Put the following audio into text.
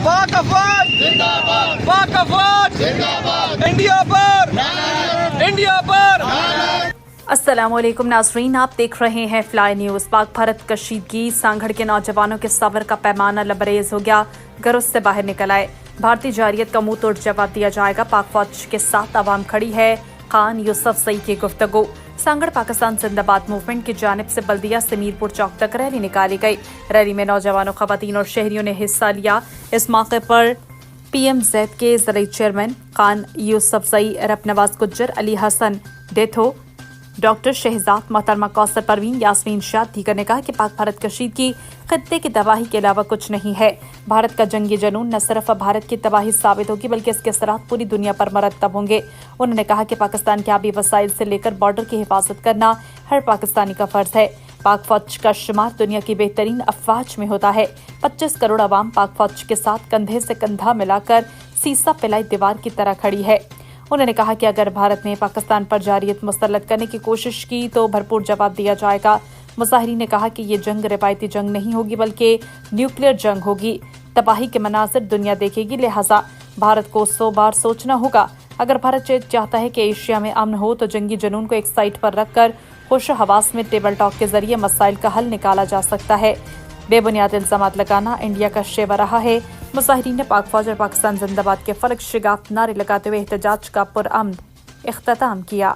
पाक अफवाज जिंदाबाद, पाक अफवाज जिंदाबाद, इंडिया पर अस्सलामुअलैकुम नाज़रीन, आप देख रहे हैं फ्लाई न्यूज़। पाक भारत कशीदगी, सांगड़ के नौजवानों के सब्र का पैमाना लबरेज हो गया, घरों से बाहर निकल आए। भारतीय जारियत का मुंह तोड़ जवाब दिया जाएगा, पाक फौज के साथ आवाम खड़ी है। खान यूसुफजई की गुफ्तगू। सांगड़ पाकिस्तान जिंदाबाद मूवमेंट की जानिब से बल्दिया से मीरपुर चौक तक रैली निकाली गई। रैली में नौजवानों, खवातीन और शहरियों ने हिस्सा लिया। इस मौके पर PMZ के ज़रई चेयरमैन खान यूसुफजई, रब नवाज गुज्जर, अली हसन डेथो, डॉक्टर शहजाद, मोहतरमा कौसर परवीन, यास्मीन शाह दीगर ने कहा कि पाक भारत कशीदगी खत्ते की तबाही के अलावा कुछ नहीं है। भारत का जंगी जनून न सिर्फ भारत की तबाही साबित होगी बल्कि इसके असरात पूरी दुनिया पर मरतब होंगे। उन्होंने कहा कि पाकिस्तान के आबी वसाइल से लेकर बॉर्डर की हिफाजत करना हर पाकिस्तानी का फर्ज है। पाक फौज का शुमार दुनिया की बेहतरीन अफवाज में होता है। 25 करोड़ आवाम पाक फौज के साथ कंधे से कंधा मिलाकर सीसा पिलाई दीवार की तरह खड़ी है। उन्होंने कहा कि अगर भारत ने पाकिस्तान पर जारियत मुसल्लत करने की कोशिश की तो भरपूर जवाब दिया जाएगा। मुजाहिरीन ने कहा कि ये जंग रिवायती जंग नहीं होगी बल्कि न्यूक्लियर जंग होगी। तबाही के मनाज़िर दुनिया देखेगी, लिहाजा भारत को 100 बार सोचना होगा। अगर भारत चाहता है कि एशिया में अमन हो तो जंगी जुनून को एक साइड पर रखकर होश हवास में टेबल टॉक के जरिए मसाइल का हल निकाला जा सकता है। बेबुनियाद इल्जामात लगाना इंडिया का शेवा रहा है। मुजाहिरीन ने पाक फौज और पाकिस्तान जिंदाबाद के फलक शिगाफ नारे लगाते हुए एहतजाज का पुरअमन इख्तिताम किया।